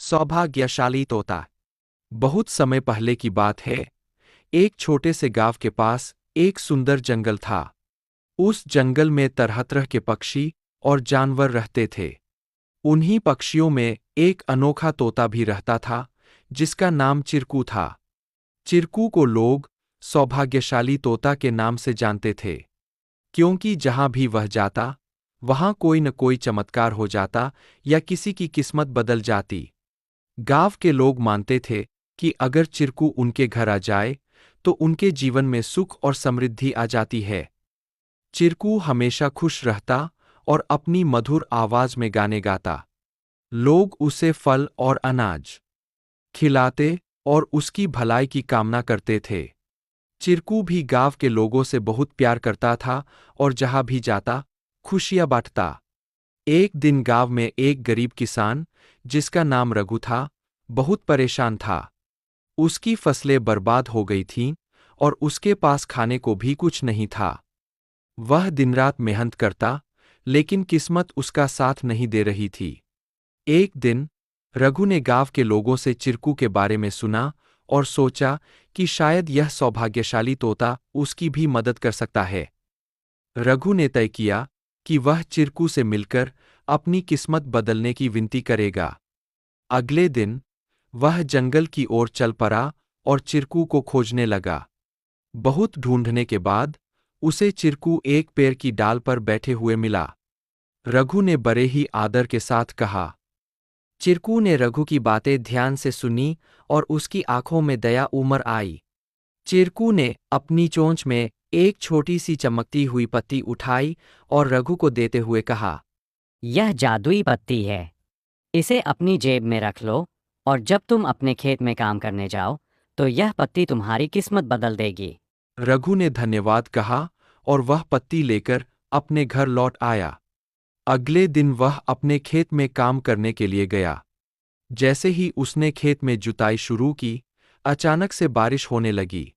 सौभाग्यशाली तोता। बहुत समय पहले की बात है। एक छोटे से गांव के पास एक सुंदर जंगल था। उस जंगल में तरह तरह के पक्षी और जानवर रहते थे। उन्हीं पक्षियों में एक अनोखा तोता भी रहता था, जिसका नाम चिरकू था। चिरकू को लोग सौभाग्यशाली तोता के नाम से जानते थे, क्योंकि जहां भी वह जाता, वहां कोई न कोई चमत्कार हो जाता या किसी की किस्मत बदल जाती। गांव के लोग मानते थे कि अगर चिरकू उनके घर आ जाए तो उनके जीवन में सुख और समृद्धि आ जाती है। चिरकू हमेशा खुश रहता और अपनी मधुर आवाज में गाने गाता। लोग उसे फल और अनाज खिलाते और उसकी भलाई की कामना करते थे। चिरकू भी गांव के लोगों से बहुत प्यार करता था और जहां भी जाता, खुशियां बांटता। एक दिन गांव में एक गरीब किसान, जिसका नाम रघु था, बहुत परेशान था। उसकी फसलें बर्बाद हो गई थीं और उसके पास खाने को भी कुछ नहीं था। वह दिन-रात मेहनत करता, लेकिन किस्मत उसका साथ नहीं दे रही थी। एक दिन रघु ने गांव के लोगों से चिरकू के बारे में सुना और सोचा कि शायद यह सौभाग्यशाली तोता उसकी भी मदद कर सकता है। रघु ने तय किया कि वह चिरकू से मिलकर अपनी किस्मत बदलने की विनती करेगा। अगले दिन वह जंगल की ओर चल पड़ा और चिरकू को खोजने लगा। बहुत ढूंढने के बाद उसे चिरकू एक पेड़ की डाल पर बैठे हुए मिला। रघु ने बड़े ही आदर के साथ कहा। चिरकू ने रघु की बातें ध्यान से सुनी और उसकी आंखों में दया उमड़ आई। चिरकू ने अपनी चोंच में एक छोटी सी चमकती हुई पत्ती उठाई और रघु को देते हुए कहा, यह जादुई पत्ती है। इसे अपनी जेब में रख लो और जब तुम अपने खेत में काम करने जाओ तो यह पत्ती तुम्हारी किस्मत बदल देगी। रघु ने धन्यवाद कहा और वह पत्ती लेकर अपने घर लौट आया। अगले दिन वह अपने खेत में काम करने के लिए गया। जैसे ही उसने खेत में जुताई शुरू की, अचानक से बारिश होने लगी।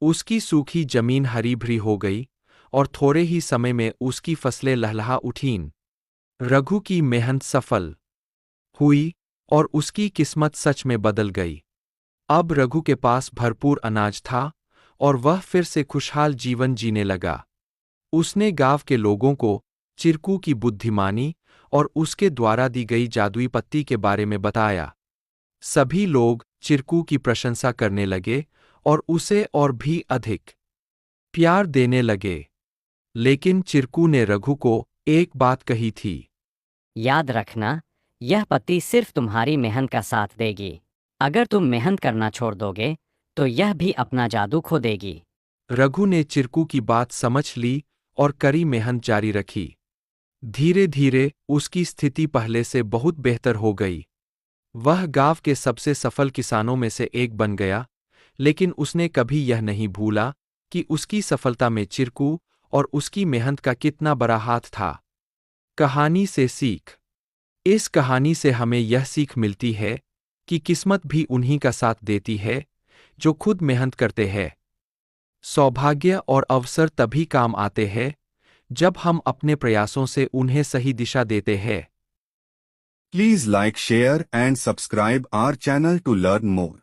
उसकी सूखी जमीन हरी भरी हो गई और थोड़े ही समय में उसकी फसलें लहलहा उठीं। रघु की मेहनत सफल हुई और उसकी किस्मत सच में बदल गई। अब रघु के पास भरपूर अनाज था और वह फिर से खुशहाल जीवन जीने लगा। उसने गांव के लोगों को चिरकू की बुद्धिमानी और उसके द्वारा दी गई जादुई पत्ती के बारे में बताया। सभी लोग चिरकू की प्रशंसा करने लगे और उसे और भी अधिक प्यार देने लगे। लेकिन चिरकू ने रघु को एक बात कही थी। याद रखना, यह पत्ती सिर्फ तुम्हारी मेहनत का साथ देगी। अगर तुम मेहनत करना छोड़ दोगे तो यह भी अपना जादू खो देगी। रघु ने चिरकू की बात समझ ली और कड़ी मेहनत जारी रखी। धीरे धीरे उसकी स्थिति पहले से बहुत बेहतर हो गई। वह गांव के सबसे सफल किसानों में से एक बन गया, लेकिन उसने कभी यह नहीं भूला कि उसकी सफलता में चिरकू और उसकी मेहनत का कितना बड़ा हाथ था। कहानी से सीख। इस कहानी से हमें यह सीख मिलती है कि किस्मत भी उन्हीं का साथ देती है जो खुद मेहनत करते हैं। सौभाग्य और अवसर तभी काम आते हैं जब हम अपने प्रयासों से उन्हें सही दिशा देते हैं। Please like, share and subscribe our channel to learn more.